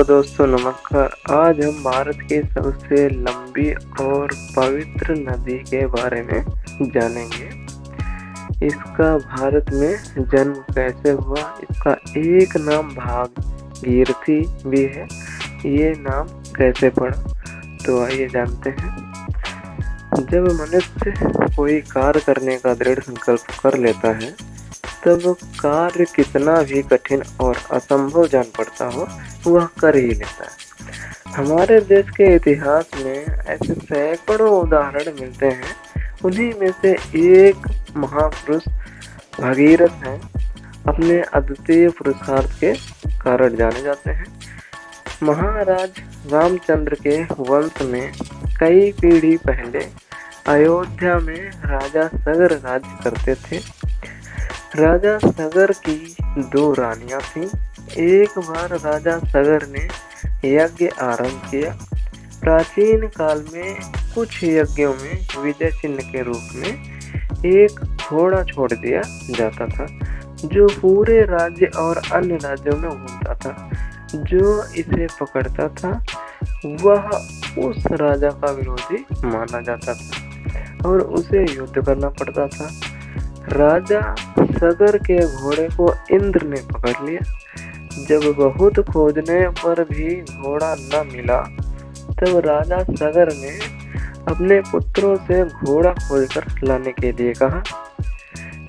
Hello दोस्तों, नमस्कार। आज हम भारत की सबसे लंबी और पवित्र नदी के बारे में जानेंगे। इसका भारत में जन्म कैसे हुआ, इसका एक नाम भागीरथी भी है। ये नाम कैसे पड़ा, तो आइए जानते हैं। जब मनुष्य कोई कार्य करने का दृढ़ संकल्प कर लेता है, तब कार्य कितना भी कठिन और असंभव जान पड़ता हो, वह कर ही लेता है। हमारे देश के इतिहास में ऐसे सैकड़ों उदाहरण मिलते हैं। उन्हीं में से एक महापुरुष भगीरथ हैं। अपने अद्वितीय पुरुषार्थ के कारण जाने जाते हैं। महाराज रामचंद्र के वंश में कई पीढ़ी पहले अयोध्या में राजा सगर राज्य करते थे। राजा सगर की 2 रानियां थीं। एक बार राजा सगर ने यज्ञ आरंभ किया। प्राचीन काल में कुछ यज्ञों में विजय चिन्ह के रूप में एक घोड़ा छोड़ दिया जाता था, जो पूरे राज्य और अन्य राज्यों में घूमता था। जो इसे पकड़ता था, वह उस राजा का विरोधी माना जाता था और उसे युद्ध करना पड़ता था। राजा सगर के घोड़े को इंद्र ने पकड़ लिया। जब बहुत खोजने पर भी घोड़ा न मिला, तब राजा सगर ने अपने पुत्रों से घोड़ा खोजकर लाने के लिए कहा।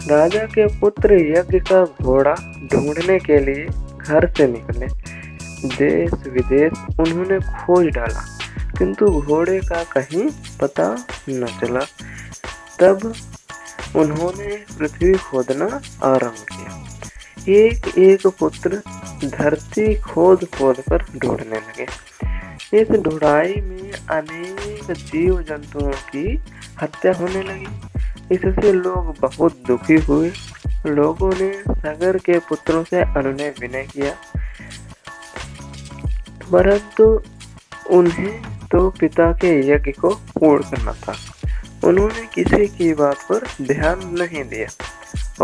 राजा के पुत्र यज्ञ का घोड़ा ढूंढने के लिए घर से निकले। देश विदेश उन्होंने खोज डाला, किंतु घोड़े का कहीं पता न चला। तब उन्होंने पृथ्वी खोदना आरंभ किया। एक एक पुत्र धरती खोद खोद कर ढूंढने लगे। इस ढूंढाई में अनेक जीव जंतुओं की हत्या होने लगी। इससे लोग बहुत दुखी हुए। लोगों ने सगर के पुत्रों से अनुनय विनय किया, परंतु उन्हें तो पिता के यज्ञ को पूर्ण करना था। उन्होंने किसी की बात पर ध्यान नहीं दिया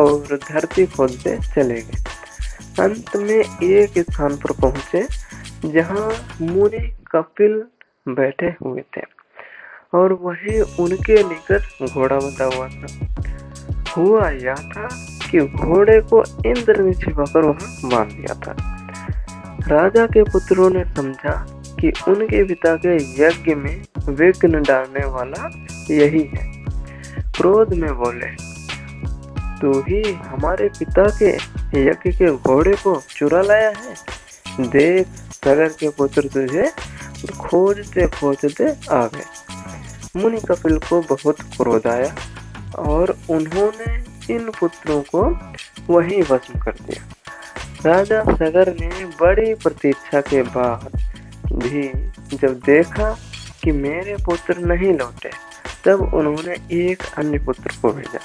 और धरती खोदते चले गए। अंत में एक स्थान पर पहुंचे जहां मुनि कपिल बैठे हुए थे और वही उनके निकट घोड़ा बंधा हुआ था। हुआ यह था कि घोड़े को इंद्र ने छिपाकर वहां बांध दिया था। राजा के पुत्रों ने समझा कि उनके पिता के यज्ञ में विघ्न डालने वाला यही है। क्रोध में बोले, तू ही हमारे पिता के यज्ञ के घोड़े को चुरा लाया है। देख, सगर के पुत्र तुझे खोजते खोजते आ गए। मुनि कपिल को बहुत क्रोध आया और उन्होंने इन पुत्रों को वहीं भस्म कर दिया। राजा सगर ने बड़ी प्रतीक्षा के बाद भी जब देखा कि मेरे पुत्र नहीं लौटे, तब उन्होंने एक अन्य पुत्र को भेजा।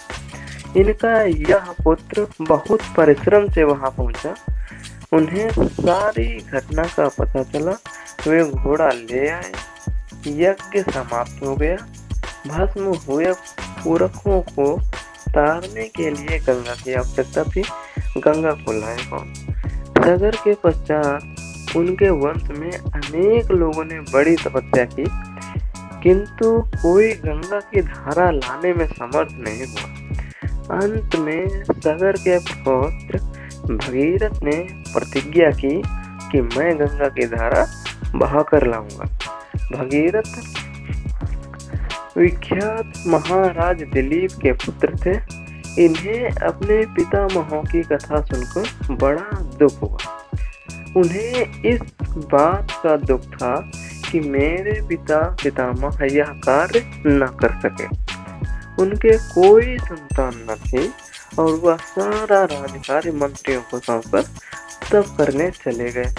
इनका यह पुत्र बहुत परिश्रम से वहां पहुंचा। उन्हें सारी घटना का पता चला। वे घोड़ा ले आए। यज्ञ समाप्त हो गया। भस्म हुए पुरखों को तारने के लिए गंगा की आवश्यकता थी। गंगा को लाए कौन? सगर के पश्चात उनके वंश में अनेक लोगों ने बड़ी तपस्या की, किंतु कोई गंगा की धारा लाने में समर्थ नहीं हुआ। अंत में सगर के पुत्र भगीरथ ने प्रतिज्ञा की कि मैं गंगा की धारा बहाकर लाऊंगा। भगीरथ विख्यात महाराज दिलीप के पुत्र थे। इन्हें अपने पितामहों की कथा सुनकर बड़ा दुख हुआ। उन्हें इस बात का दुख था कि मेरे पितामह यह कार्य न कर सके। उनके कोई संतान न थी और वह सारा राज्यकार्य मंत्रियों को सौंपकर तप करने चले गए।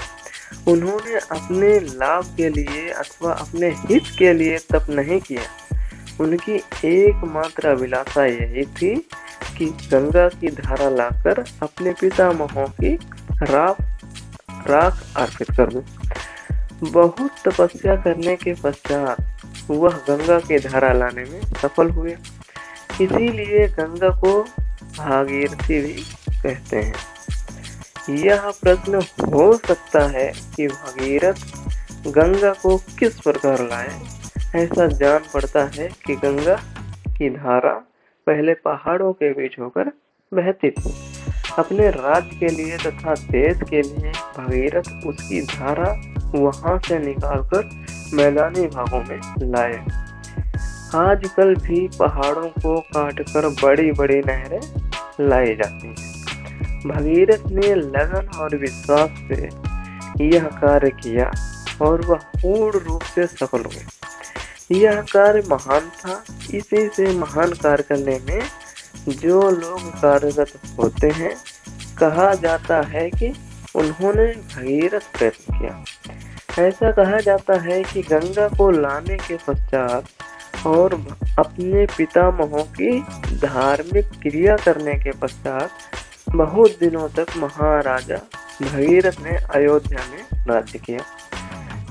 उन्होंने अपने लाभ के लिए अथवा अपने हित के लिए तप नहीं किया। उनकी एकमात्र अभिलाषा यही थी कि गंगा की धारा लाकर अपने पितामहों की राख अर्पित कर दूं। बहुत तपस्या करने के पश्चात वह गंगा की धारा लाने में सफल हुए। इसीलिए गंगा को भागीरथी भी कहते हैं। यह प्रश्न हो सकता है कि भगीरथ गंगा को किस प्रकार लाए। ऐसा जान पड़ता है कि गंगा की धारा पहले पहाड़ों के बीच होकर बहती थी। अपने राज्य के लिए तथा देश के लिए भगीरथ उसकी धारा वहां से निकालकर मैदानी भागों में लाए। आजकल भी पहाड़ों को काटकर बड़ी बड़ी नहरें लाई जाती हैं। भगीरथ ने लगन और विश्वास से यह कार्य किया और वह पूर्ण रूप से सफल हुए। यह कार्य महान था। इसी से महान कार्य करने में जो लोग कार्यरत होते हैं, कहा जाता है कि उन्होंने भगीरथ प्रयत्न किया। ऐसा कहा जाता है कि गंगा को लाने के पश्चात और अपने पितामहों की धार्मिक क्रिया करने के पश्चात बहुत दिनों तक महाराजा भगीरथ ने अयोध्या में राज्य किया।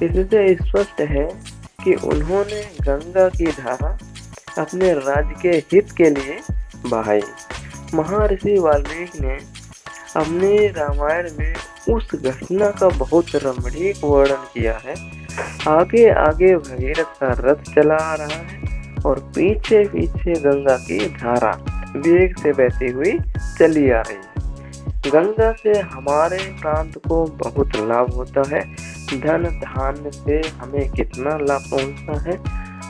इससे स्पष्ट है कि उन्होंने गंगा की धारा अपने राज्य के हित के लिए बहाई। महर्षि वाल्मीकि ने अपने रामायण में उस घटना का बहुत रमणीक वर्णन किया है। आगे आगे भगीरथ का रथ चला आ रहा है और पीछे पीछे गंगा की धारा वेग से बहती हुई चली आ रही है। गंगा से हमारे प्रांत को बहुत लाभ होता है। धन धान्य से हमें कितना लाभ पहुंचता है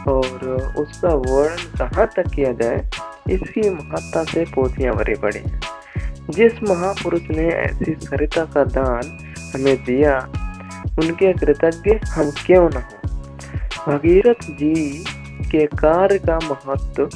और उसका वर्णन कहाँ तक किया जाए, इसकी महत्ता से पोथियां भरी पड़ी हैं। जिस महापुरुष ने ऐसी सरिता का दान हमें दिया, उनके कृतज्ञ हम क्यों न हो। भगीरथ जी के कार्य का महत्व